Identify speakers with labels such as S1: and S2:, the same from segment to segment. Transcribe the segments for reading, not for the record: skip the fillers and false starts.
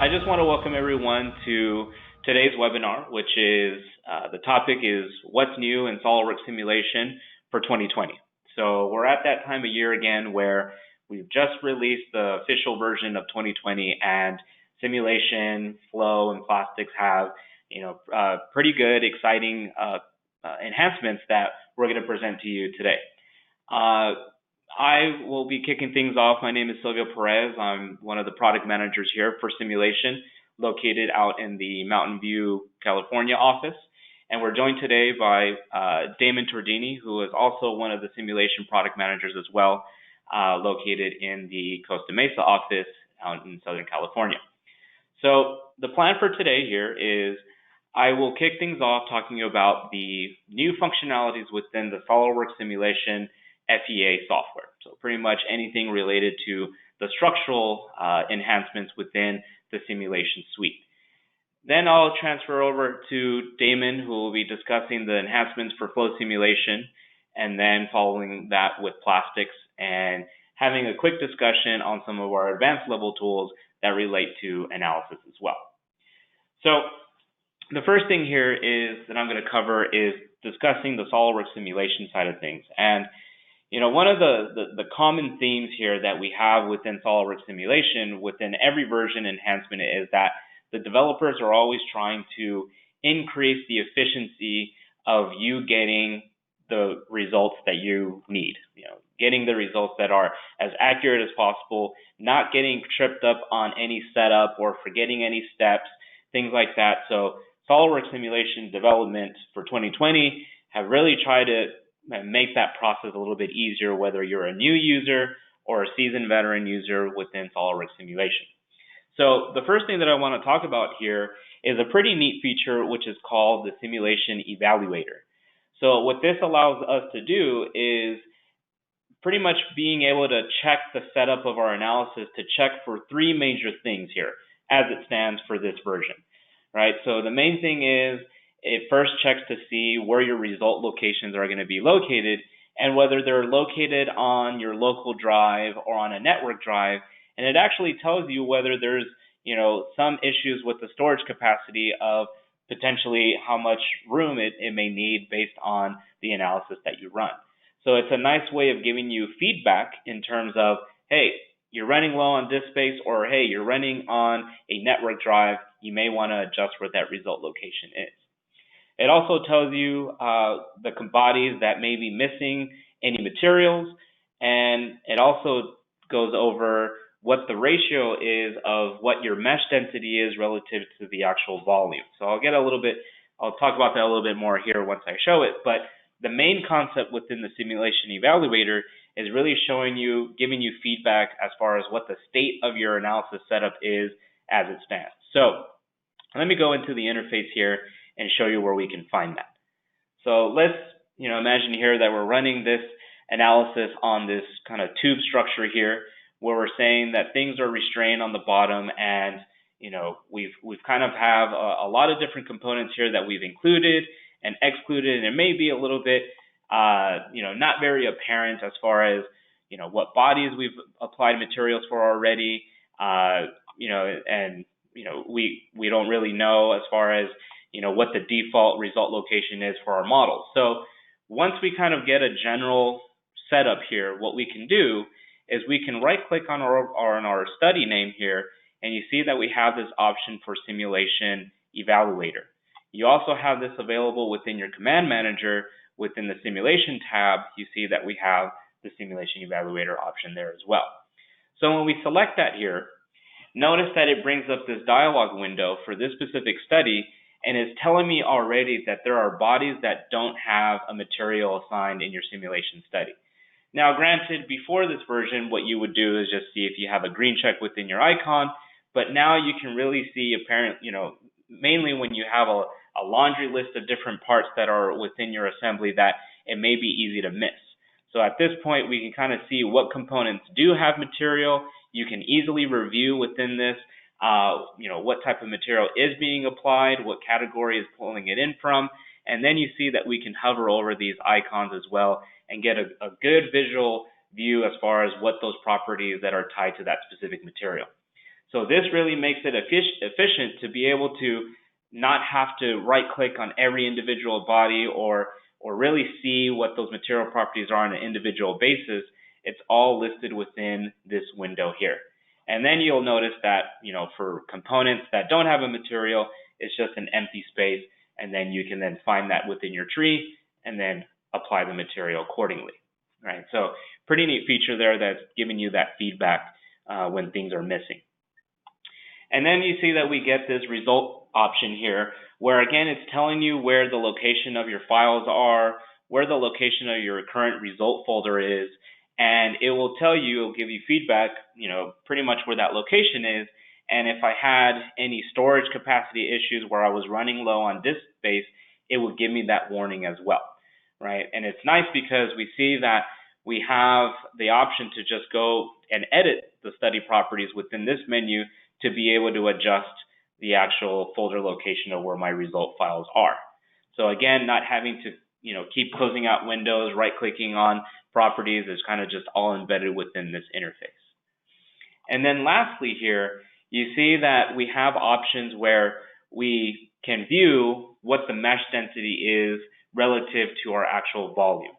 S1: I just want to welcome everyone to today's webinar, which is the topic is what's new in SOLIDWORKS Simulation for 2020. So we're at that time of year again where we've just released the official version of 2020, and simulation, flow, and plastics have pretty good, exciting enhancements that we're going to present to you today. I will be kicking things off. My name is Silvio Perez. I'm one of the product managers here for simulation, located out in the Mountain View, California office. And we're joined today by Damon Tordini, who is also one of the simulation product managers as well, located in the Costa Mesa office out in Southern California. So the plan for today here is I will kick things off talking about the new functionalities within the SOLIDWORKS Simulation FEA software. So pretty much anything related to the structural enhancements within the simulation suite. Then I'll transfer over to Damon, who will be discussing the enhancements for flow simulation, and then following that with plastics and having a quick discussion on some of our advanced level tools that relate to analysis as well. So the first thing here is that I'm going to cover is discussing the SOLIDWORKS simulation side of things. And one of the common themes here that we have within SOLIDWORKS Simulation, within every version enhancement, is that the developers are always trying to increase the efficiency of you getting the results that you need. Getting the results that are as accurate as possible, not getting tripped up on any setup or forgetting any steps, things like that. So SOLIDWORKS Simulation development for 2020 have really tried to make that process a little bit easier, whether you're a new user or a seasoned veteran user within SOLIDWORKS Simulation. So the first thing that I want to talk about here is a pretty neat feature, which is called the Simulation Evaluator. So what this allows us to do is pretty much being able to check the setup of our analysis to check for three major things here as it stands for this version, right? So the main thing is it first checks to see where your result locations are going to be located and whether they're located on your local drive or on a network drive. And it actually tells you whether there's, some issues with the storage capacity of potentially how much room it may need based on the analysis that you run. So it's a nice way of giving you feedback in terms of, hey, you're running low on disk space, or hey, you're running on a network drive. You may want to adjust where that result location is. It also tells you the bodies that may be missing any materials, and it also goes over what the ratio is of what your mesh density is relative to the actual volume. So I'll talk about that a little bit more here once I show it, but the main concept within the Simulation Evaluator is really giving you feedback as far as what the state of your analysis setup is as it stands. So let me go into the interface here and show you where we can find that. So let's imagine here that we're running this analysis on this kind of tube structure here, where we're saying that things are restrained on the bottom, and we've kind of have a lot of different components here that we've included and excluded, and it may be a little bit not very apparent as far as what bodies we've applied materials for already, and we don't really know as far as what the default result location is for our model. So once we kind of get a general setup here, what we can do is we can right click on our study name here, and you see that we have this option for Simulation Evaluator. You also have this available within your command manager. Within the simulation tab, you see that we have the Simulation Evaluator option there as well. So when we select that here, notice that it brings up this dialog window for this specific study, and is telling me already that there are bodies that don't have a material assigned in your simulation study. Now, granted, before this version, what you would do is just see if you have a green check within your icon, but now you can really see mainly when you have a laundry list of different parts that are within your assembly that it may be easy to miss. So at this point, we can kind of see what components do have material. You can easily review within this what type of material is being applied, what category is pulling it in from, and then you see that we can hover over these icons as well and get a good visual view as far as what those properties that are tied to that specific material. So this really makes it efficient to be able to not have to right-click on every individual body or really see what those material properties are on an individual basis. It's all listed within this window here. And then you'll notice that, for components that don't have a material, it's just an empty space, and then you can then find that within your tree and then apply the material accordingly, right? So pretty neat feature there that's giving you that feedback when things are missing. And then you see that we get this result option here, where again, it's telling you where the location of your files are, where the location of your current result folder is, and it will tell you, it'll give you feedback, pretty much where that location is. And if I had any storage capacity issues where I was running low on disk space, it would give me that warning as well, right? And it's nice because we see that we have the option to just go and edit the study properties within this menu to be able to adjust the actual folder location of where my result files are. So again, not having to keep closing out windows, right-clicking on properties is kind of just all embedded within this interface. And then lastly here, you see that we have options where we can view what the mesh density is relative to our actual volume,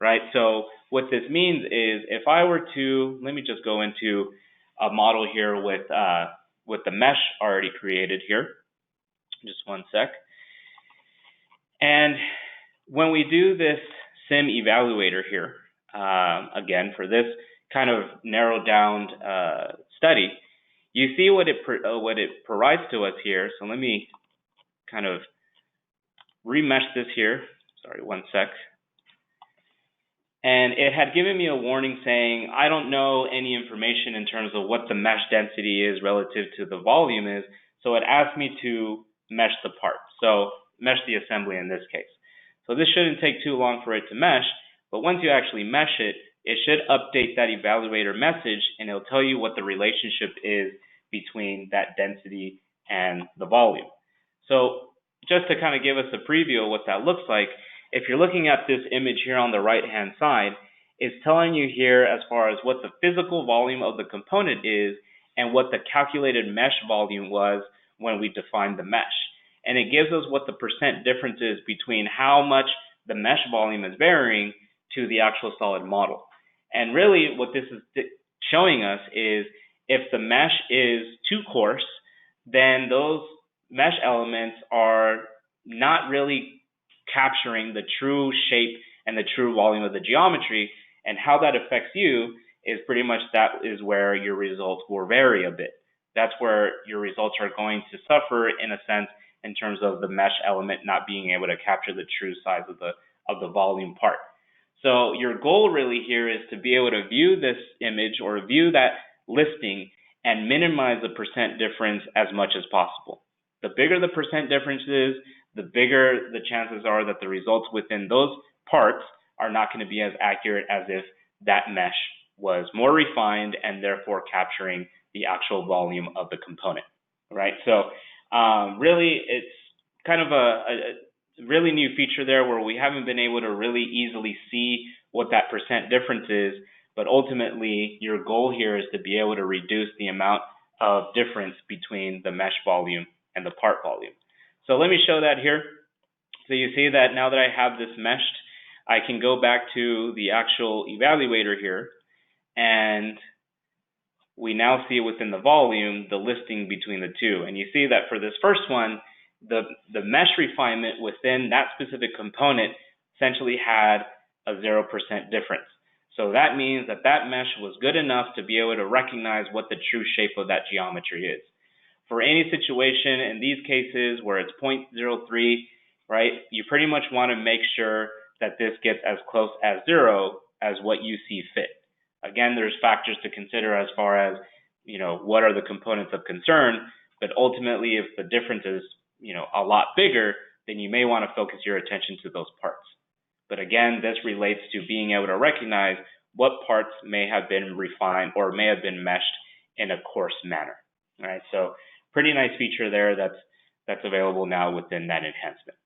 S1: right? So what this means is if I were to, let me just go into a model here with the mesh already created here. Just one sec. And when we do this sim evaluator here, again, for this kind of narrowed down study, you see what it provides to us here. So let me kind of remesh this here. Sorry, one sec. And it had given me a warning saying, I don't know any information in terms of what the mesh density is relative to the volume is. So it asked me to mesh the part. So mesh the assembly in this case. So this shouldn't take too long for it to mesh, but once you actually mesh it, it should update that evaluator message and it'll tell you what the relationship is between that density and the volume. So just to kind of give us a preview of what that looks like, if you're looking at this image here on the right-hand side, it's telling you here as far as what the physical volume of the component is and what the calculated mesh volume was when we defined the mesh. And it gives us what the percent difference is between how much the mesh volume is varying to the actual solid model. And really what this is showing us is if the mesh is too coarse, then those mesh elements are not really capturing the true shape and the true volume of the geometry, and how that affects you is pretty much that is where your results will vary a bit. That's where your results are going to suffer in a sense in terms of the mesh element not being able to capture the true size of the volume part. So your goal really here is to be able to view this image or view that listing and minimize the percent difference as much as possible. The bigger the percent difference is, the bigger the chances are that the results within those parts are not going to be as accurate as if that mesh was more refined and therefore capturing the actual volume of the component, right? So really it's kind of a really new feature there where we haven't been able to really easily see what that percent difference is, but ultimately your goal here is to be able to reduce the amount of difference between the mesh volume and the part volume. So let me show that here. So you see that now that I have this meshed, I can go back to the actual evaluator here, and we now see within the volume the listing between the two. And you see that for this first one, the mesh refinement within that specific component essentially had a 0% difference. So that means that that mesh was good enough to be able to recognize what the true shape of that geometry is. For any situation in these cases where it's 0.03, right, you pretty much want to make sure that this gets as close as 0 as what you see fit. Again, there's factors to consider as far as, what are the components of concern, but ultimately if the difference is, a lot bigger, then you may want to focus your attention to those parts. But again, this relates to being able to recognize what parts may have been refined or may have been meshed in a coarse manner. All right, so pretty nice feature there that's available now within that enhancement.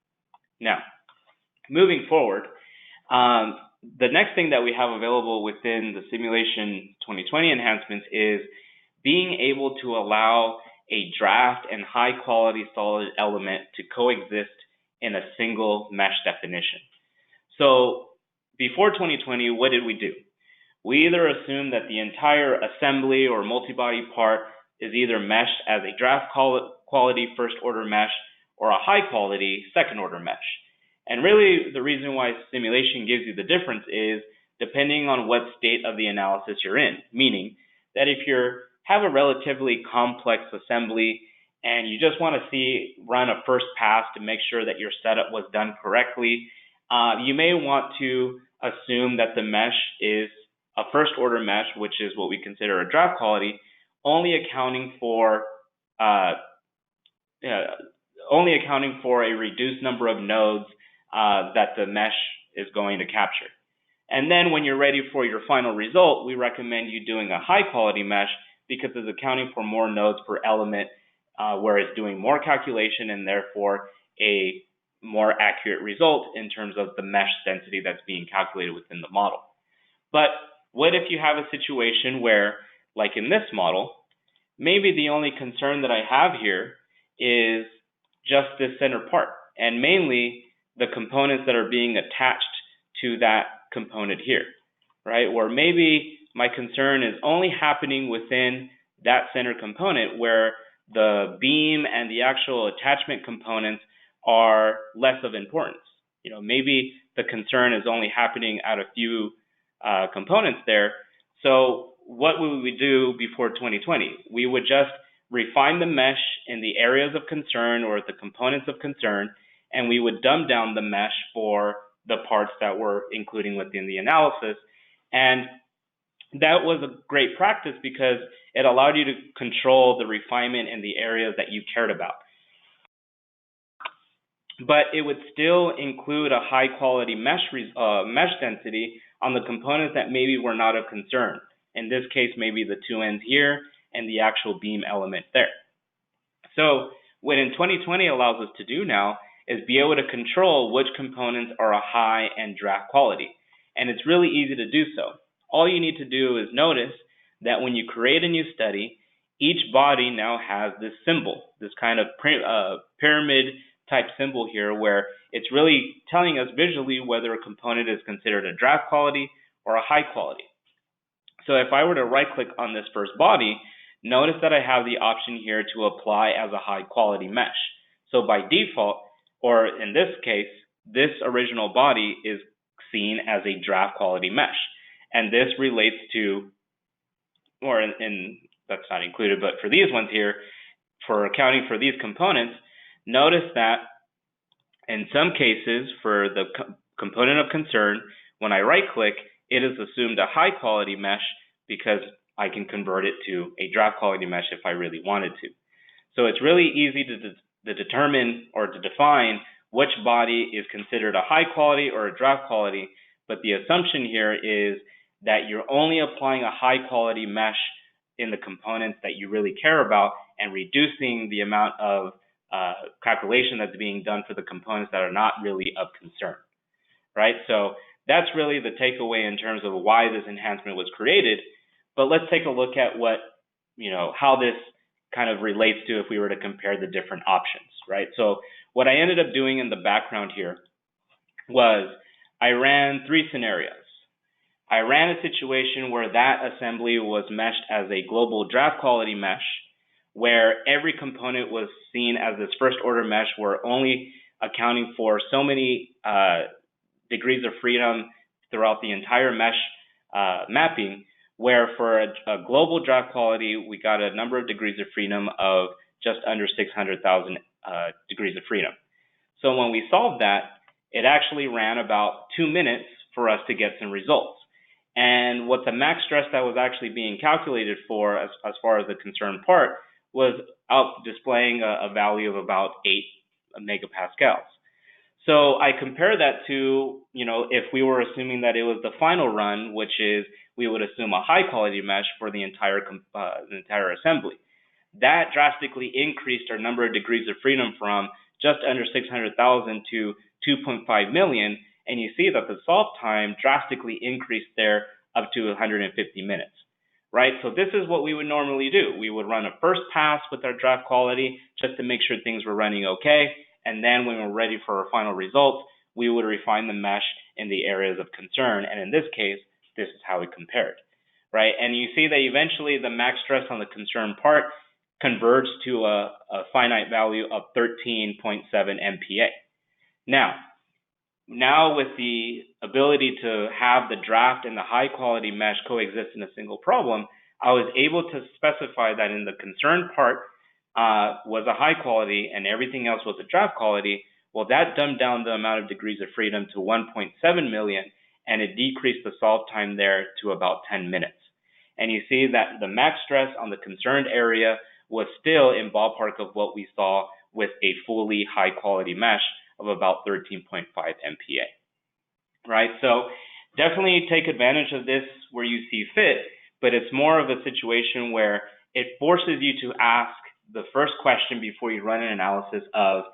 S1: Now, moving forward, the next thing that we have available within the Simulation 2020 enhancements is being able to allow a draft and high quality solid element to coexist in a single mesh definition. So before 2020, what did we do? We either assumed that the entire assembly or multi-body part is either meshed as a draft quality first order mesh or a high quality second order mesh. And really the reason why simulation gives you the difference is depending on what state of the analysis you're in, meaning that if you have a relatively complex assembly and you just want to run a first pass to make sure that your setup was done correctly, you may want to assume that the mesh is a first order mesh, which is what we consider a draft quality, only accounting for a reduced number of nodes that the mesh is going to capture. And then when you're ready for your final result, we recommend you doing a high quality mesh because it's accounting for more nodes per element, where it's doing more calculation and therefore a more accurate result in terms of the mesh density that's being calculated within the model. But what if you have a situation where, like in this model, maybe the only concern that I have here is just this center part, and mainly the components that are being attached to that component here, right? Or maybe my concern is only happening within that center component where the beam and the actual attachment components are less of importance. Maybe the concern is only happening at a few components there. So what would we do before 2020? We would just refine the mesh in the areas of concern or the components of concern, and we would dumb down the mesh for the parts that we're including within the analysis. And that was a great practice because it allowed you to control the refinement in the areas that you cared about. But it would still include a high quality mesh density on the components that maybe were not of concern. In this case, maybe the two ends here and the actual beam element there. So what in 2020 allows us to do now is be able to control which components are a high and draft quality. And it's really easy to do so. All you need to do is notice that when you create a new study, each body now has this symbol, this kind of pyramid type symbol here, where it's really telling us visually whether a component is considered a draft quality or a high quality. So if I were to right click on this first body, notice that I have the option here to apply as a high quality mesh. So by default, or in this case, this original body is seen as a draft quality mesh. And this relates to, or in that's not included, but for these ones here, for accounting for these components, notice that in some cases for the component of concern, when I right click, it is assumed a high quality mesh because I can convert it to a draft quality mesh if I really wanted to. So it's really easy to determine or to define which body is considered a high quality or a draft quality, but the assumption here is that you're only applying a high quality mesh in the components that you really care about and reducing the amount of calculation that's being done for the components that are not really of concern, right? So that's really the takeaway in terms of why this enhancement was created. But let's take a look at how this kind of relates to if we were to compare the different options, right? So what I ended up doing in the background here was I ran three scenarios. I ran a situation where that assembly was meshed as a global draft quality mesh, where every component was seen as this first order mesh, where only accounting for so many degrees of freedom throughout the entire mesh mapping, where for a global draft quality, we got a number of degrees of freedom of just under 600,000 degrees of freedom. So when we solved that, it actually ran about 2 minutes for us to get some results. And what the max stress that was actually being calculated for as far as the concerned part was out displaying a value of about 8 megapascals. So I compare that to, if we were assuming that it was the final run, which is we would assume a high quality mesh for the entire assembly. That drastically increased our number of degrees of freedom from just under 600,000 to 2.5 million. And you see that the solve time drastically increased there up to 150 minutes. right? So this is what we would normally do. We would run a first pass with our draft quality just to make sure things were running okay. And then when we're ready for our final results, we would refine the mesh in the areas of concern. And in this case, this is how it compared, right? And you see that eventually the max stress on the concern part converged to a finite value of 13.7 MPa. Now with the ability to have the draft and the high quality mesh coexist in a single problem, I was able to specify that in the concern part was a high quality and everything else was a draft quality. Well, that dumbed down the amount of degrees of freedom to 1.7 million, and it decreased the solve time there to about 10 minutes. And you see that the max stress on the concerned area was still in ballpark of what we saw with a fully high quality mesh of about 13.5 MPa, right? So definitely take advantage of this where you see fit, but it's more of a situation where it forces you to ask the first question before you run an analysis of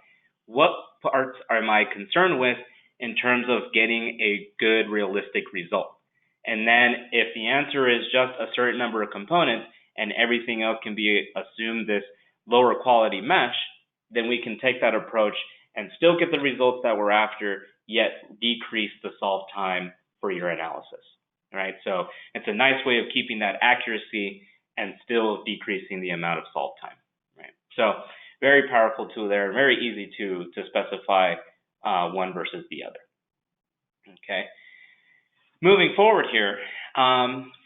S1: what parts am I concerned with in terms of getting a good realistic result. And then if the answer is just a certain number of components and everything else can be assumed this lower quality mesh, then we can take that approach and still get the results that we're after, yet decrease the solve time for your analysis, right? So it's a nice way of keeping that accuracy and still decreasing the amount of solve time, right? So very powerful tool there, very easy to specify one versus the other, okay? Moving forward here,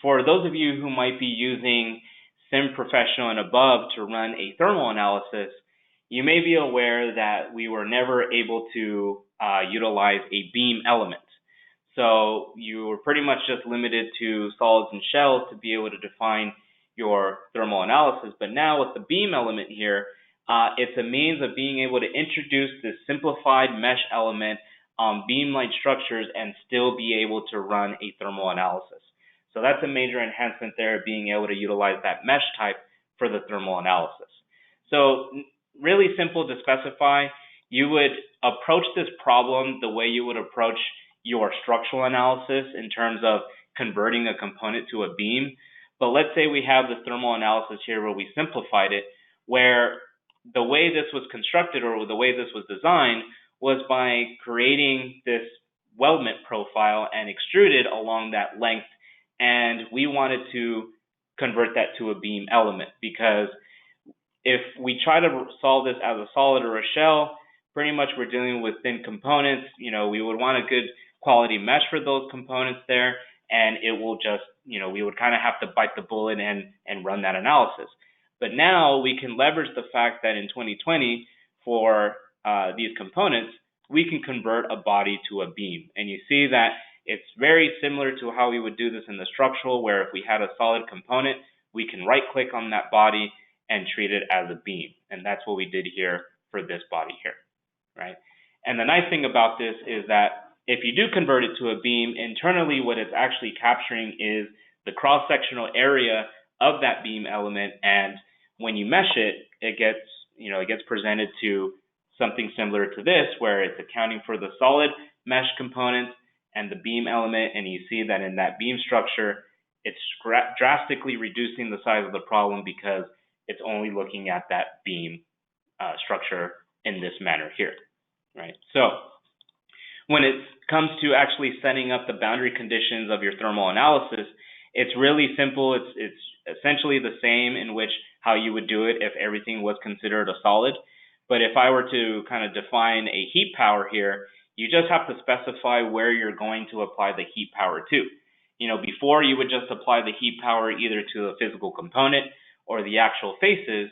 S1: for those of you who might be using Sim Professional and above to run a thermal analysis, you may be aware that we were never able to utilize a beam element. So you were pretty much just limited to solids and shells to be able to define your thermal analysis. But now with the beam element here, it's a means of being able to introduce this simplified mesh element on beam-like structures and still be able to run a thermal analysis. So that's a major enhancement there, being able to utilize that mesh type for the thermal analysis. So really simple to specify. You would approach this problem the way you would approach your structural analysis in terms of converting a component to a beam. But let's say we have the thermal analysis here where we simplified it, where the way this was constructed or the way this was designed was by creating this weldment profile and extrude it along that length. And we wanted to convert that to a beam element, because if we try to solve this as a solid or a shell, pretty much we're dealing with thin components. You know, we would want a good quality mesh for those components there, and it will just, you know, we would kind of have to bite the bullet and run that analysis. But now we can leverage the fact that in 2020, for these components, we can convert a body to a beam. And you see that it's very similar to how we would do this in the structural, where if we had a solid component, we can right-click on that body and treat it as a beam. And that's what we did here for this body here, right? And the nice thing about this is that if you do convert it to a beam, internally what it's actually capturing is the cross-sectional area of that beam element. And when you mesh it, it gets presented to something similar to this, where it's accounting for the solid mesh components and the beam element. And you see that in that beam structure, it's drastically reducing the size of the problem because it's only looking at that beam structure in this manner here, right? So when it comes to actually setting up the boundary conditions of your thermal analysis, it's really simple. It's essentially the same in which how you would do it if everything was considered a solid. But if I were to kind of define a heat power here, you just have to specify where you're going to apply the heat power to. You know, before you would just apply the heat power either to a physical component or the actual faces.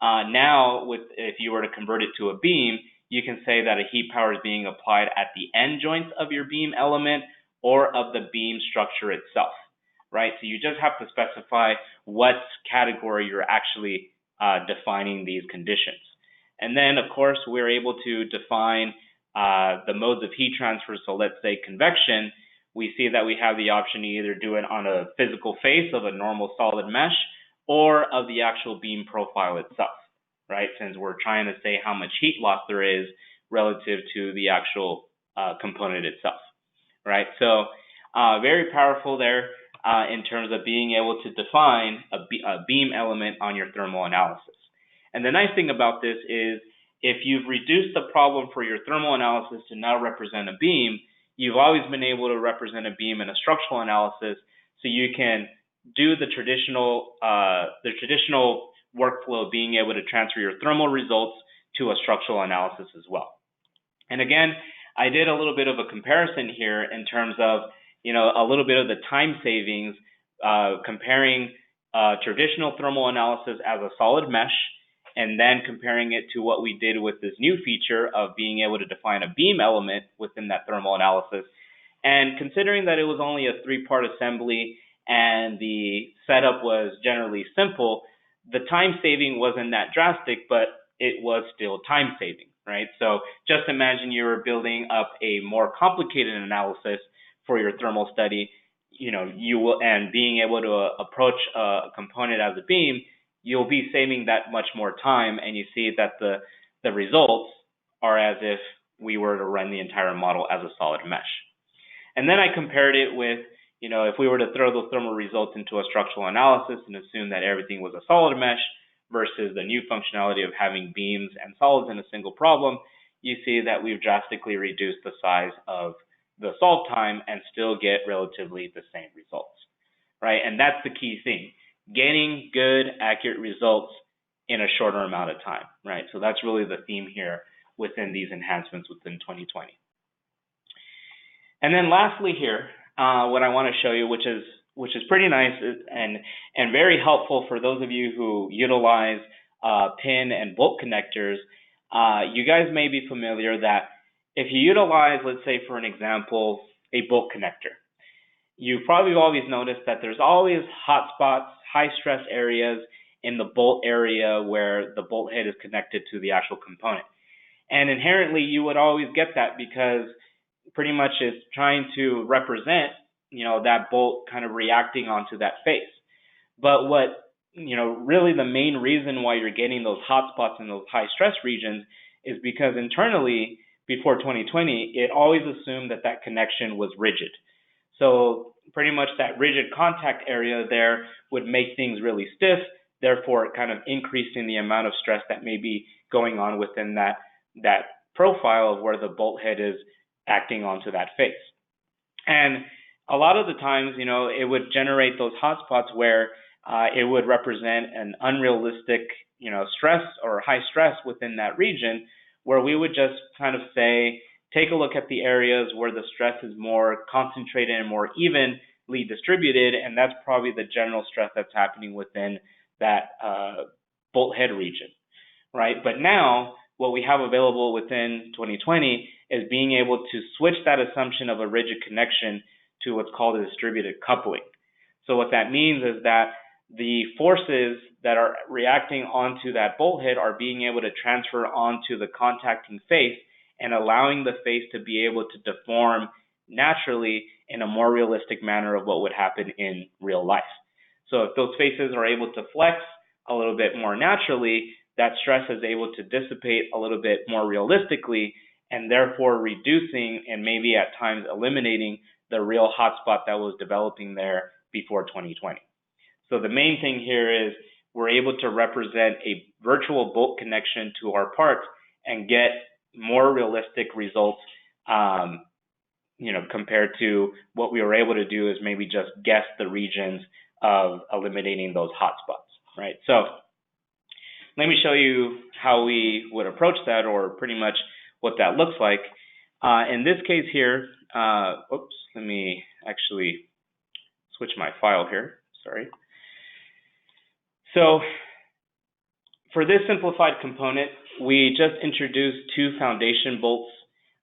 S1: Now, if you were to convert it to a beam, you can say that a heat power is being applied at the end joints of your beam element or of the beam structure itself, right? So you just have to specify what category you're actually defining these conditions. And then, of course, we're able to define the modes of heat transfer. So let's say convection, we see that we have the option to either do it on a physical face of a normal solid mesh or of the actual beam profile itself, right? Since we're trying to say how much heat loss there is relative to the actual component itself, right? So very powerful there. in terms of being able to define a beam element on your thermal analysis. And the nice thing about this is if you've reduced the problem for your thermal analysis to now represent a beam, you've always been able to represent a beam in a structural analysis, so you can do the traditional workflow of being able to transfer your thermal results to a structural analysis as well. And again, I did a little bit of a comparison here in terms of, a little bit of the time savings, comparing traditional thermal analysis as a solid mesh, and then comparing it to what we did with this new feature of being able to define a beam element within that thermal analysis. And considering that it was only a 3-part assembly and the setup was generally simple, the time saving wasn't that drastic, but it was still time saving, right? So just imagine you were building up a more complicated analysis for your thermal study, and being able to approach a component as a beam, you'll be saving that much more time, and you see that the results are as if we were to run the entire model as a solid mesh. And then I compared it with, if we were to throw those thermal results into a structural analysis and assume that everything was a solid mesh versus the new functionality of having beams and solids in a single problem, you see that we've drastically reduced the size of the solve time and still get relatively the same results, right? And that's the key thing, getting good, accurate results in a shorter amount of time, right? So that's really the theme here within these enhancements within 2020. And then lastly here, what I want to show you, which is pretty nice and very helpful for those of you who utilize pin and bolt connectors. You guys may be familiar that if you utilize, let's say for an example, a bolt connector, you've probably always noticed that there's always hot spots, high stress areas in the bolt area where the bolt head is connected to the actual component. And inherently you would always get that because pretty much it's trying to represent, that bolt kind of reacting onto that face. But what, really the main reason why you're getting those hot spots in those high stress regions is because internally, before 2020, it always assumed that connection was rigid. So pretty much that rigid contact area there would make things really stiff, therefore kind of increasing the amount of stress that may be going on within that profile of where the bolt head is acting onto that face. And a lot of the times, it would generate those hotspots where it would represent an unrealistic, stress or high stress within that region, where we would just kind of say, take a look at the areas where the stress is more concentrated and more evenly distributed, and that's probably the general stress that's happening within that bolt head region, right? But now, what we have available within 2020 is being able to switch that assumption of a rigid connection to what's called a distributed coupling. So what that means is that the forces that are reacting onto that bolt head are being able to transfer onto the contacting face and allowing the face to be able to deform naturally in a more realistic manner of what would happen in real life. So if those faces are able to flex a little bit more naturally, that stress is able to dissipate a little bit more realistically, and therefore reducing and maybe at times eliminating the real hotspot that was developing there before 2020. So the main thing here is we're able to represent a virtual bolt connection to our parts and get more realistic results, compared to what we were able to do is maybe just guess the regions of eliminating those hotspots, right? So let me show you how we would approach that, or pretty much what that looks like. In this case here, let me actually switch my file here, sorry. So for this simplified component, we just introduced 2 foundation bolts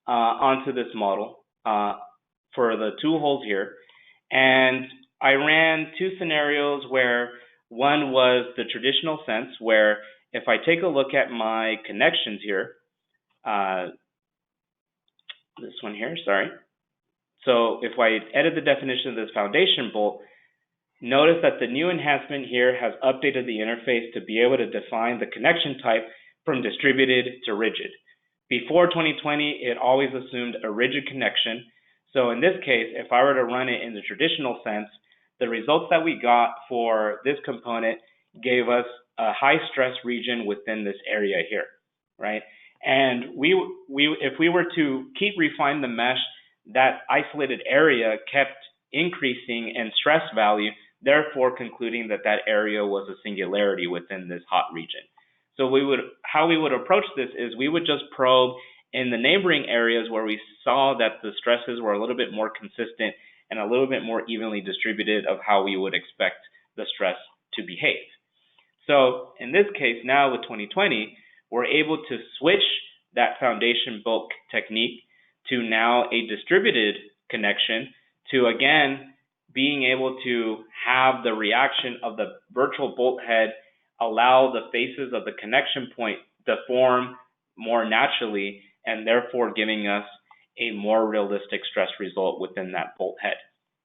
S1: onto this model for the 2 holes here. And I ran 2 scenarios where one was the traditional sense, where if I take a look at my connections here, this one here, sorry. So if I edit the definition of this foundation bolt, notice that the new enhancement here has updated the interface to be able to define the connection type from distributed to rigid. Before 2020, it always assumed a rigid connection. So in this case, if I were to run it in the traditional sense, the results that we got for this component gave us a high stress region within this area here, right? And if we were to keep refine the mesh, that isolated area kept increasing in stress value, therefore concluding that that area was a singularity within this hot region. So how we would approach this is we would just probe in the neighboring areas where we saw that the stresses were a little bit more consistent and a little bit more evenly distributed of how we would expect the stress to behave. So in this case, now with 2020, we're able to switch that foundation bulk technique to now a distributed connection to, again, being able to have the reaction of the virtual bolt head allow the faces of the connection point to form more naturally, and therefore giving us a more realistic stress result within that bolt head.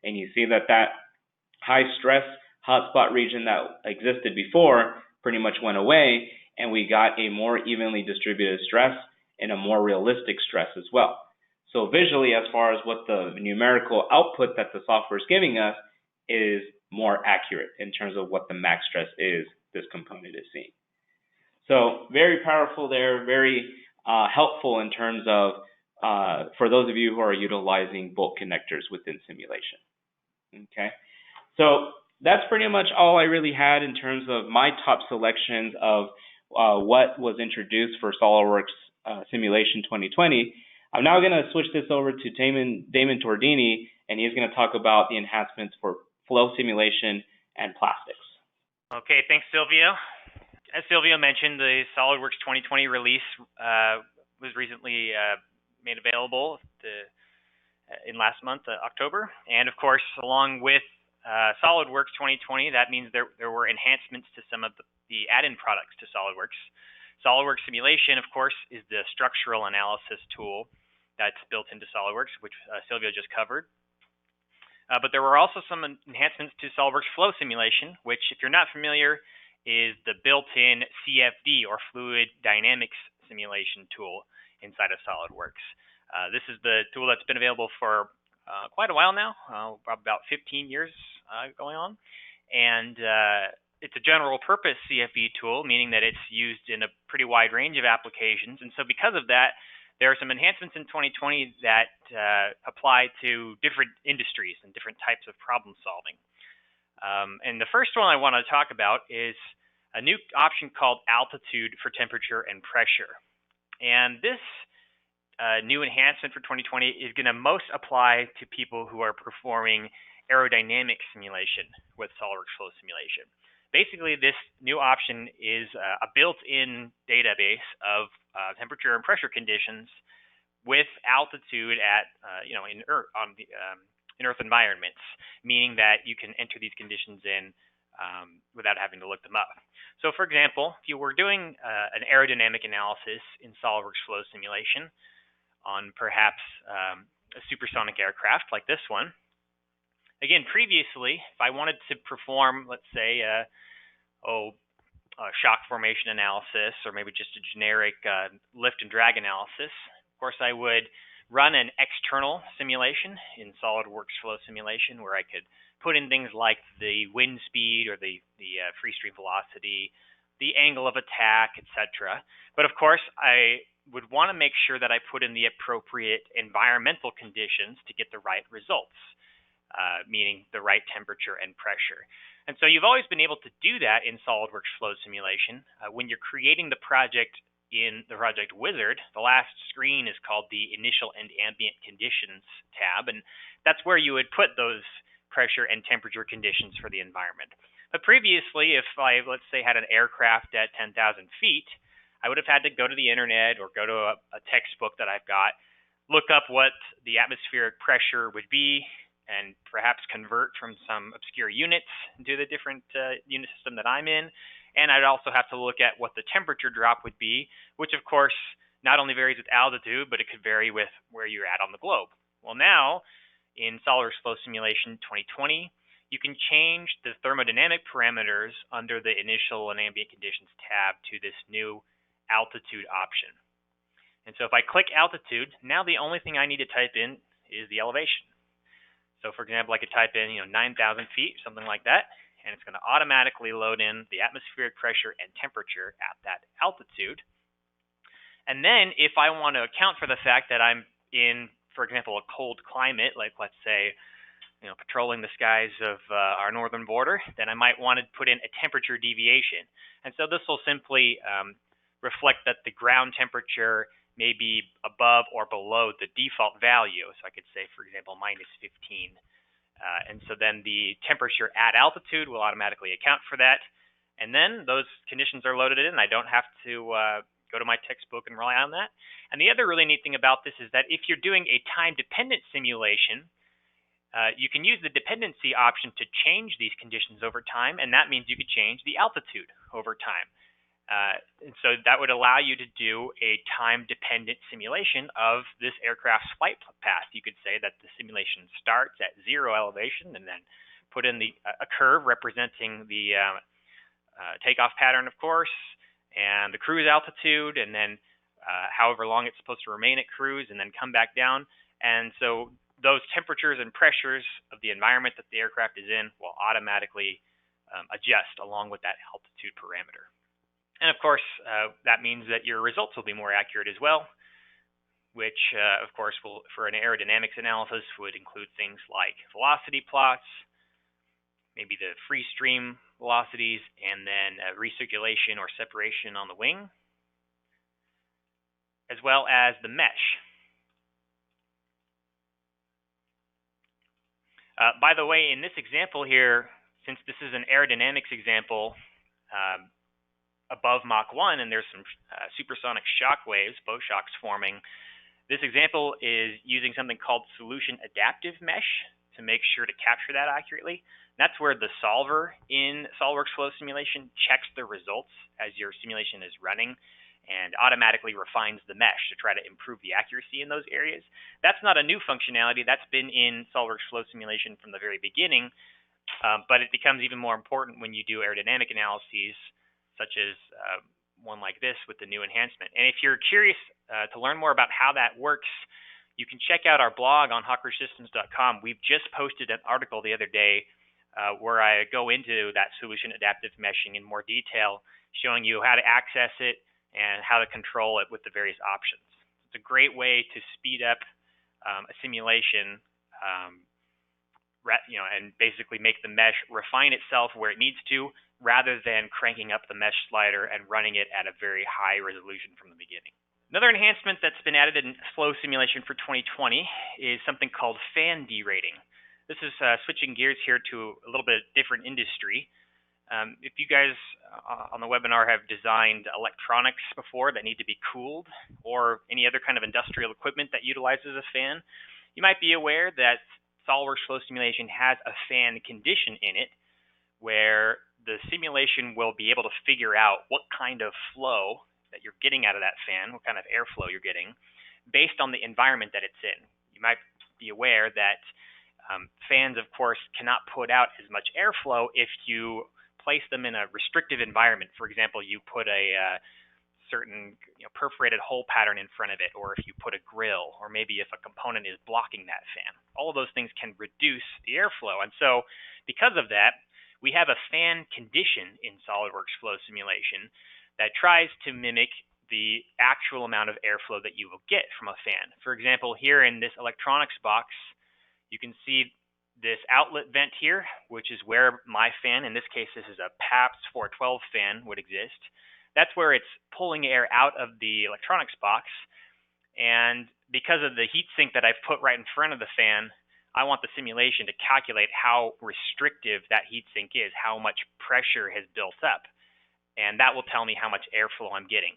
S1: And you see that that high stress hotspot region that existed before pretty much went away, and we got a more evenly distributed stress and a more realistic stress as well. So visually, as far as what the numerical output that the software is giving us is more accurate in terms of what the max stress is this component is seeing. So very powerful there, very helpful in terms of for those of you who are utilizing bolt connectors within simulation. Okay, so that's pretty much all I really had in terms of my top selections of what was introduced for SOLIDWORKS Simulation 2020. I'm now going to switch this over to Damon Tordini, and he's going to talk about the enhancements for flow simulation and plastics.
S2: Okay, thanks, Silvio. As Silvio mentioned, the SOLIDWORKS 2020 release was recently made available in last month, October. And of course, along with SOLIDWORKS 2020, that means there were enhancements to some of the add-in products to SOLIDWORKS. SOLIDWORKS Simulation, of course, is the structural analysis tool that's built into SOLIDWORKS, which Silvio just covered. But there were also some enhancements to SOLIDWORKS Flow Simulation, which, if you're not familiar, is the built-in CFD, or Fluid Dynamics Simulation tool inside of SOLIDWORKS. This is the tool that's been available for quite a while now, about 15 years going on. And it's a general-purpose CFD tool, meaning that it's used in a pretty wide range of applications. And so because of that, there are some enhancements in 2020 that apply to different industries and different types of problem solving. And the first one I want to talk about is a new option called altitude for temperature and pressure. And this new enhancement for 2020 is going to most apply to people who are performing aerodynamic simulation with SOLIDWORKS Flow Simulation. Basically, this new option is a built-in database of temperature and pressure conditions with altitude at in Earth environments, meaning that you can enter these conditions in without having to look them up. So, for example, if you were doing an aerodynamic analysis in SOLIDWORKS Flow Simulation on perhaps a supersonic aircraft like this one, again, previously, if I wanted to perform, let's say, a shock formation analysis, or maybe just a generic lift and drag analysis, of course, I would run an external simulation in SOLIDWORKS Flow Simulation, where I could put in things like the wind speed or the free stream velocity, the angle of attack, etc. But of course, I would want to make sure that I put in the appropriate environmental conditions to get the right results, meaning the right temperature and pressure. And so you've always been able to do that in SOLIDWORKS Flow Simulation. When you're creating the project in the Project Wizard, the last screen is called the Initial and Ambient Conditions tab, and that's where you would put those pressure and temperature conditions for the environment. But previously, if I, let's say, had an aircraft at 10,000 feet, I would have had to go to the internet or go to a textbook that I've got, look up what the atmospheric pressure would be, and perhaps convert from some obscure units into the different unit system that I'm in. And I'd also have to look at what the temperature drop would be, which of course not only varies with altitude, but it could vary with where you're at on the globe. Well, now in SOLIDWORKS Flow Simulation 2020, you can change the thermodynamic parameters under the Initial and Ambient Conditions tab to this new altitude option. And so if I click altitude, now the only thing I need to type in is the elevation. So for example, I could type in 9,000 feet, something like that, and it's going to automatically load in the atmospheric pressure and temperature at that altitude. And then if I want to account for the fact that I'm in, for example, a cold climate, like let's say, patrolling the skies of our northern border, then I might want to put in a temperature deviation. And so this will simply reflect that the ground temperature may be above or below the default value. So I could say, for example, -15. And so then the temperature at altitude will automatically account for that. And then those conditions are loaded in. I don't have to go to my textbook and rely on that. And the other really neat thing about this is that if you're doing a time-dependent simulation, you can use the dependency option to change these conditions over time, and that means you could change the altitude over time. And so that would allow you to do a time-dependent simulation of this aircraft's flight path. You could say that the simulation starts at 0 elevation and then put in a curve representing the takeoff pattern, of course, and the cruise altitude, and then however long it's supposed to remain at cruise, and then come back down. And so those temperatures and pressures of the environment that the aircraft is in will automatically adjust along with that altitude parameter. And of course, that means that your results will be more accurate as well, which of course will, for an aerodynamics analysis, would include things like velocity plots, maybe the free stream velocities, and then recirculation or separation on the wing, as well as the mesh. By the way, in this example here, since this is an aerodynamics example above Mach 1 and there's some supersonic shock waves, bow shocks forming, this example is using something called solution adaptive mesh to make sure to capture that accurately. That's where the solver in SOLIDWORKS Flow Simulation checks the results as your simulation is running and automatically refines the mesh to try to improve the accuracy in those areas. That's not a new functionality. That's been in SOLIDWORKS Flow Simulation from the very beginning, but it becomes even more important when you do aerodynamic analyses, such as one like this with the new enhancement. And if you're curious to learn more about how that works, you can check out our blog on hawkersystems.com. We've just posted an article the other day where I go into that solution adaptive meshing in more detail, showing you how to access it and how to control it with the various options. It's a great way to speed up a simulation, and basically make the mesh refine itself where it needs to, rather than cranking up the mesh slider and running it at a very high resolution from the beginning. Another enhancement that's been added in Flow Simulation for 2020 is something called fan derating. This is switching gears here to a little bit different industry. If you guys on the webinar have designed electronics before that need to be cooled, or any other kind of industrial equipment that utilizes a fan, you might be aware that SOLIDWORKS Flow Simulation has a fan condition in it, where the simulation will be able to figure out what kind of flow that you're getting out of that fan, what kind of airflow you're getting, based on the environment that it's in. You might be aware that fans, of course, cannot put out as much airflow if you place them in a restrictive environment. For example, you put a certain perforated hole pattern in front of it, or if you put a grill, or maybe if a component is blocking that fan. All of those things can reduce the airflow. And so because of that, we have a fan condition in SOLIDWORKS Flow Simulation that tries to mimic the actual amount of airflow that you will get from a fan. For example, here in this electronics box, you can see this outlet vent here, which is where my fan, in this case this is a PAPS 412 fan, would exist. That's where it's pulling air out of the electronics box, and because of the heat sink that I've put right in front of the fan, I want the simulation to calculate how restrictive that heat sink is, how much pressure has built up, and that will tell me how much airflow I'm getting.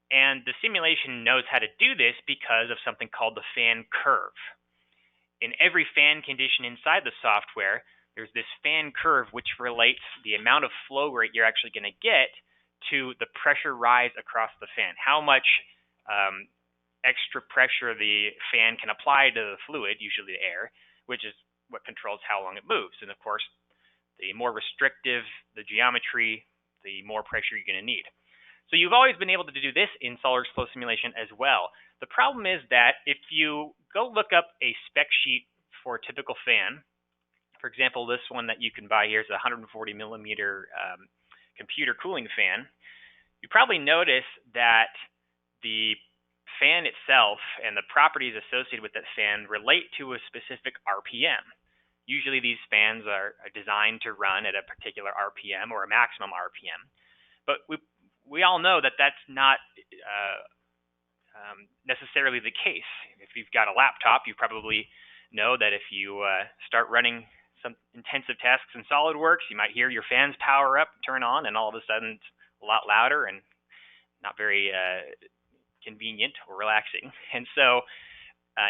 S2: And the simulation knows how to do this because of something called the fan curve. In every fan condition inside the software, there's this fan curve which relates the amount of flow rate you're actually going to get to the pressure rise across the fan. How much extra pressure the fan can apply to the fluid, usually the air, which is what controls how long it moves. And of course, the more restrictive the geometry, the more pressure you're going to need. So you've always been able to do this in SOLIDWORKS Flow Simulation as well. The problem is that if you go look up a spec sheet for a typical fan, for example, this one that you can buy here is a 140 millimeter computer cooling fan, you probably notice that the fan itself and the properties associated with that fan relate to a specific RPM. Usually these fans are designed to run at a particular RPM or a maximum RPM. But we all know that that's not necessarily the case. If you've got a laptop, you probably know that if you start running some intensive tasks in SOLIDWORKS, you might hear your fans power up, turn on, and all of a sudden it's a lot louder and not very convenient or relaxing. And so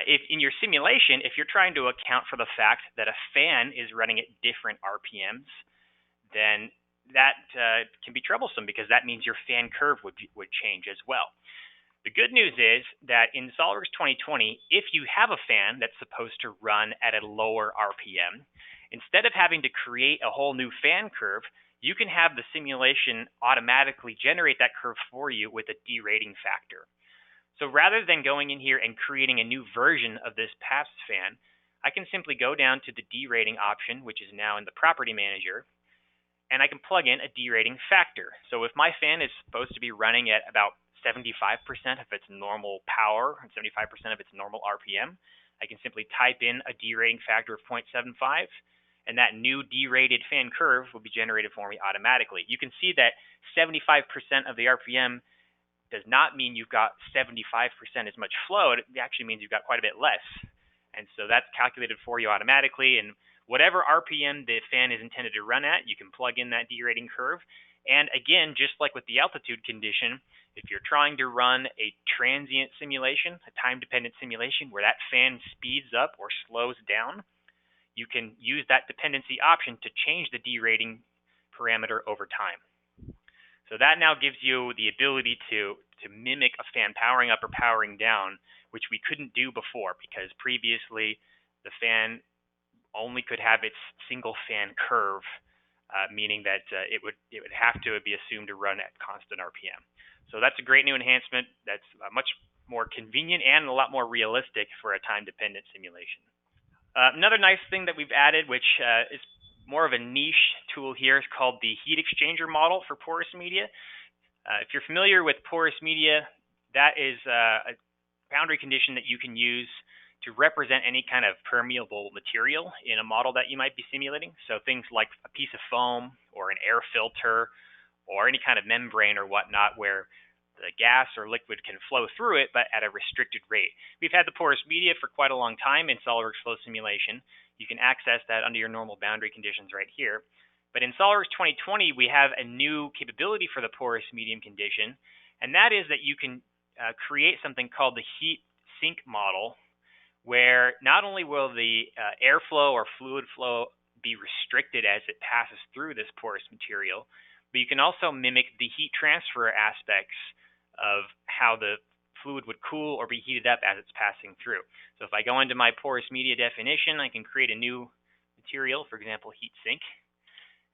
S2: if in your simulation, if you're trying to account for the fact that a fan is running at different RPMs, then that can be troublesome because that means your fan curve would change as well. The good news is that in SOLIDWORKS 2020, if you have a fan that's supposed to run at a lower RPM, instead of having to create a whole new fan curve, you can have the simulation automatically generate that curve for you with a derating factor. So rather than going in here and creating a new version of this past fan, I can simply go down to the derating option, which is now in the property manager, and I can plug in a derating factor. So if my fan is supposed to be running at about 75% of its normal power and 75% of its normal RPM, I can simply type in a derating factor of 0.75, and that new derated fan curve will be generated for me automatically. You can see that 75% of the RPM does not mean you've got 75% as much flow. It actually means you've got quite a bit less. And so that's calculated for you automatically. And whatever RPM the fan is intended to run at, you can plug in that derating curve. And again, just like with the altitude condition, if you're trying to run a transient simulation, a time-dependent simulation where that fan speeds up or slows down, you can use that dependency option to change the derating parameter over time. So that now gives you the ability to mimic a fan powering up or powering down, which we couldn't do before because previously the fan only could have its single fan curve, meaning that it would have to be assumed to run at constant RPM. So that's a great new enhancement that's much more convenient and a lot more realistic for a time-dependent simulation. Another nice thing that we've added, which is more of a niche tool here, is called the heat exchanger model for porous media. If you're familiar with porous media, that is a boundary condition that you can use to represent any kind of permeable material in a model that you might be simulating. So things like a piece of foam or an air filter or any kind of membrane or whatnot where the gas or liquid can flow through it, but at a restricted rate. We've had the porous media for quite a long time in SOLIDWORKS Flow Simulation. You can access that under your normal boundary conditions right here. But in SOLIDWORKS 2020, we have a new capability for the porous medium condition, and that is that you can create something called the heat sink model, where not only will the airflow or fluid flow be restricted as it passes through this porous material, but you can also mimic the heat transfer aspects of how the fluid would cool or be heated up as it's passing through. So if I go into my porous media definition, I can create a new material, for example, heat sink.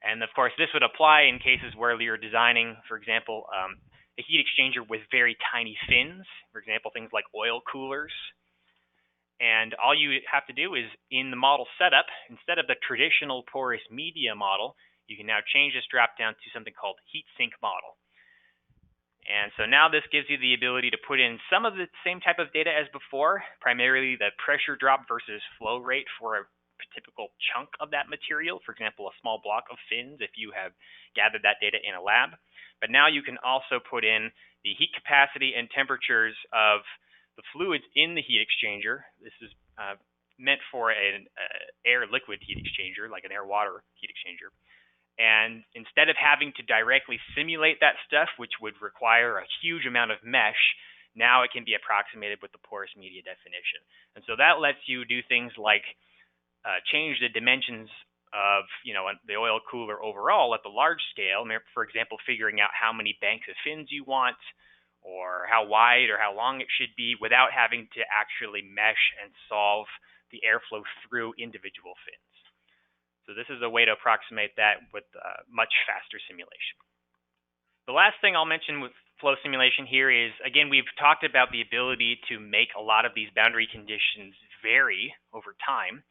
S2: And of course, this would apply in cases where you're designing, for example, a heat exchanger with very tiny fins, for example, things like oil coolers. And all you have to do is, in the model setup, instead of the traditional porous media model, you can now change this drop down to something called heat sink model. And so now this gives you the ability to put in some of the same type of data as before, primarily the pressure drop versus flow rate for a typical chunk of that material, for example, a small block of fins if you have gathered that data in a lab. But now you can also put in the heat capacity and temperatures of the fluids in the heat exchanger. This is meant for an air-liquid heat exchanger, like an air-water heat exchanger. And instead of having to directly simulate that stuff, which would require a huge amount of mesh, now it can be approximated with the porous media definition. And so that lets you do things like change the dimensions of the oil cooler overall at the large scale. For example, figuring out how many banks of fins you want, or how wide or how long it should be, without having to actually mesh and solve the airflow through individual fins. So this is a way to approximate that with much faster simulation. The last thing I'll mention with flow simulation here is, again, we've talked about the ability to make a lot of these boundary conditions vary over time.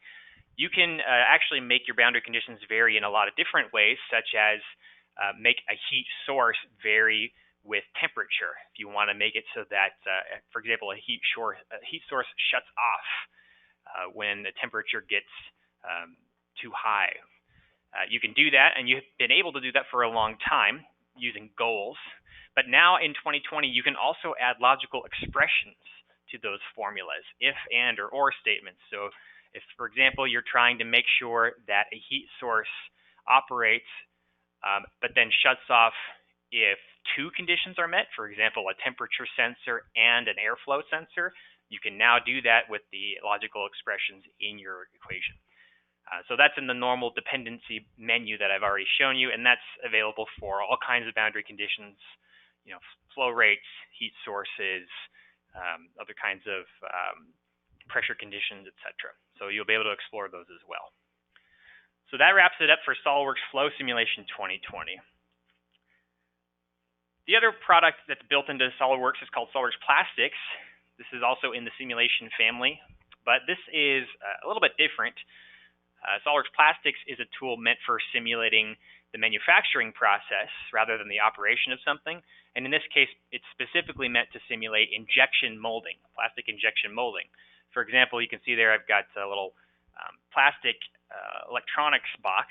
S2: you can actually make your boundary conditions vary in a lot of different ways, such as make a heat source vary with temperature. If you want to make it so that, for example, a heat source shuts off when the temperature gets too high. You can do that, and you've been able to do that for a long time using goals. But now in 2020, you can also add logical expressions to those formulas, if, and, or statements. So if, for example, you're trying to make sure that a heat source operates, but then shuts off if two conditions are met, for example, a temperature sensor and an airflow sensor, you can now do that with the logical expressions in your equation. So that's in the normal dependency menu that I've already shown you, and that's available for all kinds of boundary conditions, flow rates, heat sources, other kinds of pressure conditions, etc. So you'll be able to explore those as well. So that wraps it up for SOLIDWORKS Flow Simulation 2020. The other product that's built into SOLIDWORKS is called SOLIDWORKS Plastics. This is also in the simulation family, but this is a little bit different. SOLIDWORKS Plastics is a tool meant for simulating the manufacturing process rather than the operation of something. And in this case, it's specifically meant to simulate injection molding, plastic injection molding. For example, you can see there I've got a little plastic electronics box,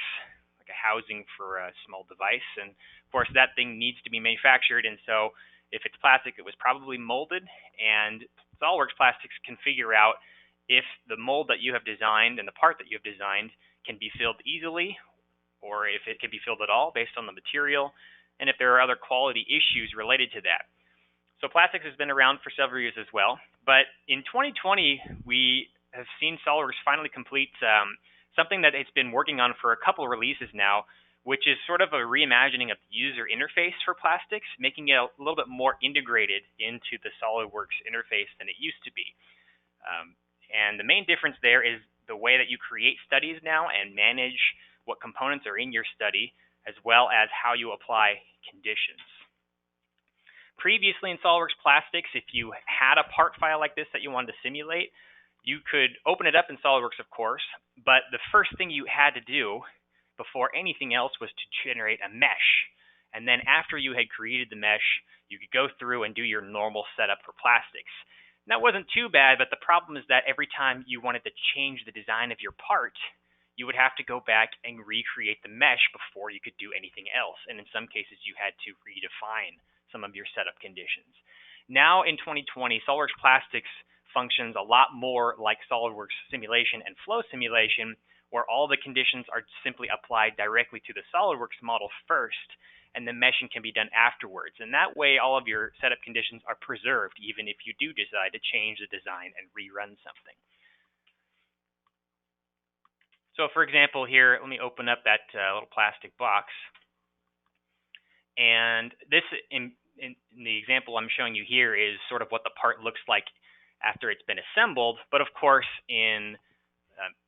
S2: like a housing for a small device. And of course, that thing needs to be manufactured. And so if it's plastic, it was probably molded. And SOLIDWORKS Plastics can figure out if the mold that you have designed and the part that you have designed can be filled easily, or if it can be filled at all based on the material, and if there are other quality issues related to that. So plastics has been around for several years as well, but in 2020, we have seen SOLIDWORKS finally complete something that it's been working on for a couple of releases now, which is sort of a reimagining of the user interface for plastics, making it a little bit more integrated into the SOLIDWORKS interface than it used to be. And the main difference there is the way that you create studies now and manage what components are in your study, as well as how you apply conditions. Previously in SOLIDWORKS Plastics, if you had a part file like this that you wanted to simulate, you could open it up in SOLIDWORKS, of course, but the first thing you had to do before anything else was to generate a mesh. And then after you had created the mesh, you could go through and do your normal setup for plastics. And that wasn't too bad, but the problem is that every time you wanted to change the design of your part, you would have to go back and recreate the mesh before you could do anything else. And in some cases, you had to redefine some of your setup conditions. Now in 2020, SOLIDWORKS Plastics functions a lot more like SOLIDWORKS Simulation and Flow Simulation, where all the conditions are simply applied directly to the SOLIDWORKS model first, and the meshing can be done afterwards. And that way, all of your setup conditions are preserved, even if you do decide to change the design and rerun something. So for example here, let me open up that little plastic box. And this, in the example I'm showing you here, is sort of what the part looks like after it's been assembled. But of course, in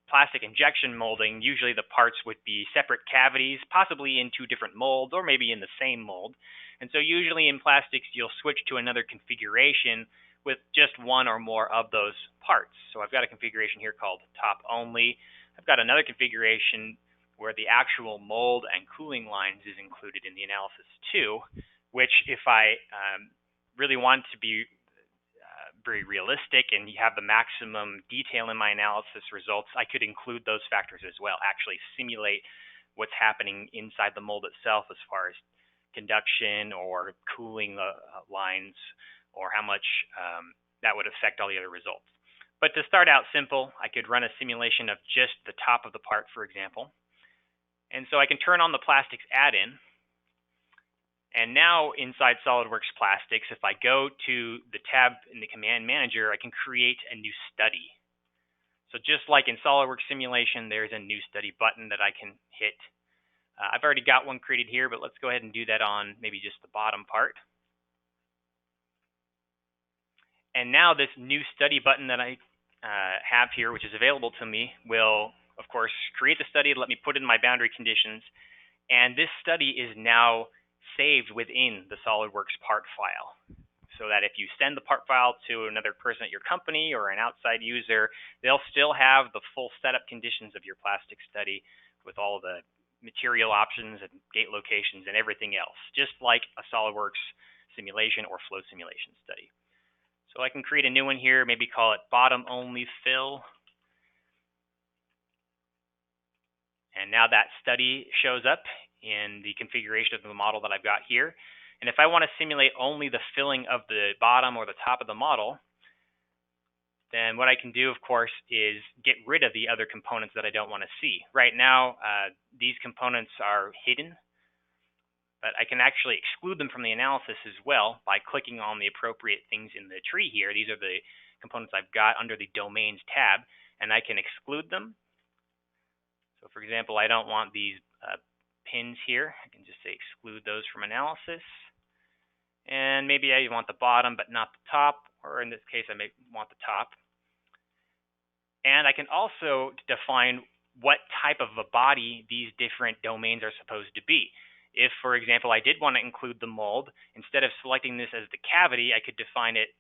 S2: plastic injection molding, usually the parts would be separate cavities, possibly in two different molds, or maybe in the same mold. And so usually in plastics, you'll switch to another configuration with just one or more of those parts. So I've got a configuration here called top only. I've got another configuration where the actual mold and cooling lines is included in the analysis too, which if I really want to be very realistic and have the maximum detail in my analysis results, I could include those factors as well, actually simulate what's happening inside the mold itself as far as conduction or cooling lines, or how much that would affect all the other results. But to start out simple, I could run a simulation of just the top of the part, for example. And so I can turn on the plastics add-in. And now inside SOLIDWORKS Plastics, if I go to the tab in the Command Manager, I can create a new study. So just like in SOLIDWORKS Simulation, there's a new study button that I can hit. I've already got one created here, but let's go ahead and do that on maybe just the bottom part. And now this new study button that I have here, which is available to me, will, of course, create the study, let me put in my boundary conditions, and this study is now saved within the SOLIDWORKS part file. so that if you send the part file to another person at your company or an outside user, they'll still have the full setup conditions of your plastic study with all the material options and gate locations and everything else, just like a SOLIDWORKS simulation or flow simulation study. So I can create a new one here, maybe call it bottom only fill. And now that study shows up in the configuration of the model that I've got here. And if I want to simulate only the filling of the bottom or the top of the model, then what I can do, of course, is get rid of the other components that I don't want to see. Right now, these components are hidden, but I can actually exclude them from the analysis as well by clicking on the appropriate things in the tree here. These are the components I've got under the Domains tab, and I can exclude them. So, for example, I don't want these pins here. I can just say exclude those from analysis. And maybe I want the bottom but not the top, or in this case I may want the top. And I can also define what type of a body these different domains are supposed to be. If, for example, I did want to include the mold, instead of selecting this as the cavity, I could define it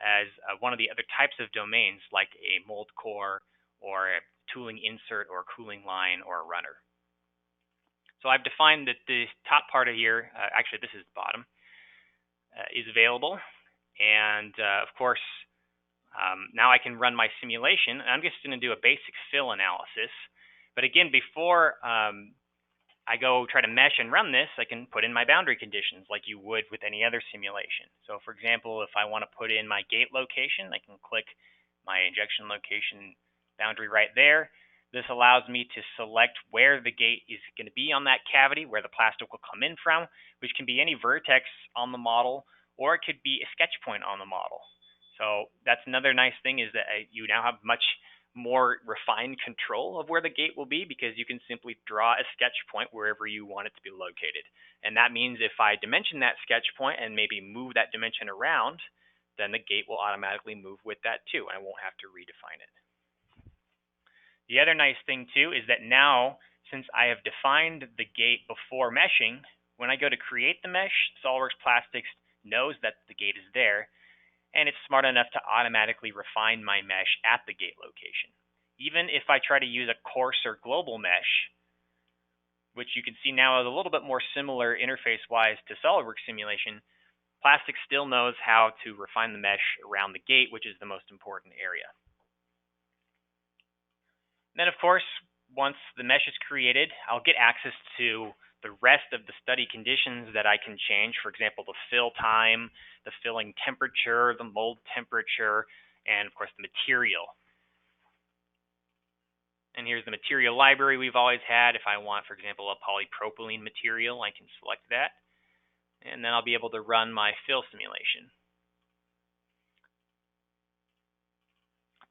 S2: as one of the other types of domains, like a mold core or a tooling insert or a cooling line or a runner. So I've defined that the top part of here, actually this is the bottom, is available. And of course, now I can run my simulation. I'm just going to do a basic fill analysis. But again, before I go try to mesh and run this, I can put in my boundary conditions like you would with any other simulation. So for example, if I want to put in my gate location, I can click my injection location boundary right there. This allows me to select where the gate is going to be on that cavity, where the plastic will come in from, which can be any vertex on the model, or it could be a sketch point on the model. So that's another nice thing, is that you now have much more refined control of where the gate will be, because you can simply draw a sketch point wherever you want it to be located. And that means if I dimension that sketch point and maybe move that dimension around, then the gate will automatically move with that too. I won't have to redefine it. The other nice thing too is that now, since I have defined the gate before meshing, when I go to create the mesh, SOLIDWORKS Plastics knows that the gate is there, and it's smart enough to automatically refine my mesh at the gate location. Even if I try to use a coarse or global mesh, which you can see now is a little bit more similar interface-wise to SOLIDWORKS Simulation, Plastics still knows how to refine the mesh around the gate, which is the most important area. Then, of course, once the mesh is created, I'll get access to the rest of the study conditions that I can change. For example, the fill time, the filling temperature, the mold temperature, and of course the material. And here's the material library we've always had. If I want, for example, a polypropylene material, I can select that. And then I'll be able to run my fill simulation.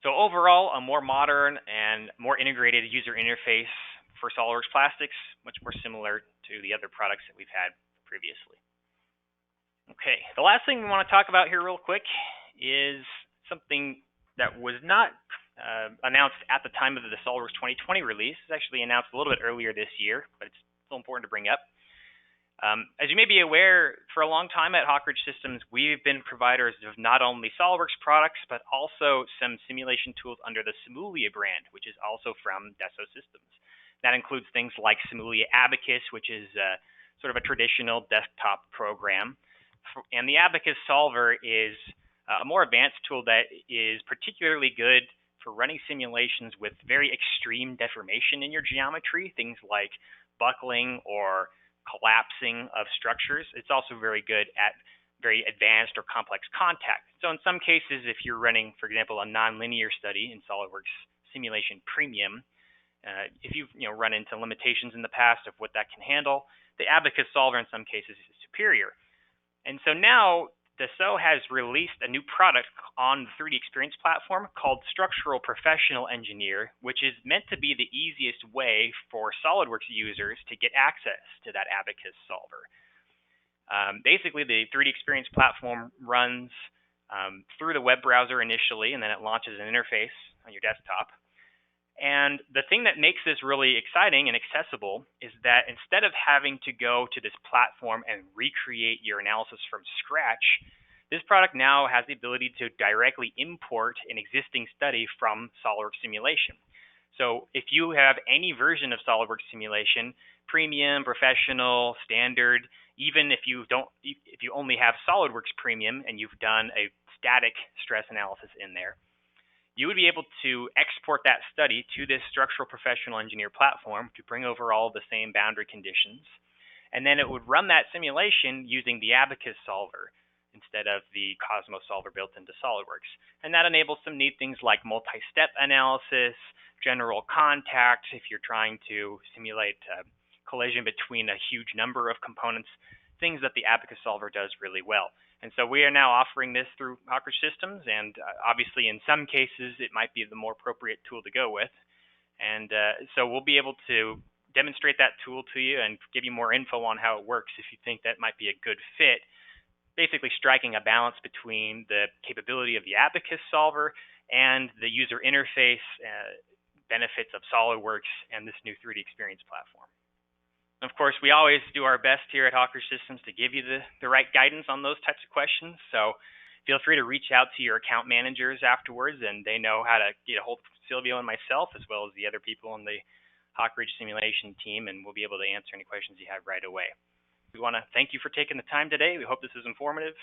S2: So overall, a more modern and more integrated user interface for SOLIDWORKS Plastics, much more similar to the other products that we've had previously. Okay, the last thing we want to talk about here real quick is something that was not announced at the time of the SOLIDWORKS 2020 release. It's actually announced a little bit earlier this year, but it's still important to bring up. As you may be aware, for a long time at Hawkridge Systems, we've been providers of not only SOLIDWORKS products, but also some simulation tools under the Simulia brand, which is also from Dassault Systems. That includes things like Simulia Abacus, which is sort of a traditional desktop program. And the Abacus solver is a more advanced tool that is particularly good for running simulations with very extreme deformation in your geometry, things like buckling or collapsing of structures. It's also very good at very advanced or complex contact. So in some cases, if you're running, for example, a nonlinear study in SOLIDWORKS Simulation Premium, if you've run into limitations in the past of what that can handle, the Abacus solver in some cases is superior. And so now Dassault has released a new product on the 3D Experience platform called Structural Professional Engineer, which is meant to be the easiest way for SOLIDWORKS users to get access to that Abacus solver. Basically, the 3D Experience platform runs through the web browser initially, and then it launches an interface on your desktop. And the thing that makes this really exciting and accessible is that instead of having to go to this platform and recreate your analysis from scratch, This product now has the ability to directly import an existing study from SOLIDWORKS Simulation. So if you have any version of SOLIDWORKS Simulation, Premium, Professional, Standard, even if you only have SOLIDWORKS Premium and you've done a static stress analysis in there, you would be able to export that study to this structural professional engineer platform to bring over all the same boundary conditions. And then it would run that simulation using the Abacus solver instead of the Cosmos solver built into SOLIDWORKS. And that enables some neat things like multi-step analysis, general contact, if you're trying to simulate a collision between a huge number of components, things that the Abacus solver does really well. And so we are now offering this through Hawker Systems, and obviously in some cases it might be the more appropriate tool to go with. And so we'll be able to demonstrate that tool to you and give you more info on how it works if you think that might be a good fit, basically striking a balance between the capability of the Abacus solver and the user interface benefits of SOLIDWORKS and this new 3D experience platform. Of course, we always do our best here at Hawker Systems to give you the right guidance on those types of questions. So feel free to reach out to your account managers afterwards, and they know how to get a hold of Silvio and myself, as well as the other people on the Hawk Ridge Simulation team, and we'll be able to answer any questions you have right away. We want to thank you for taking the time today. We hope this is informative.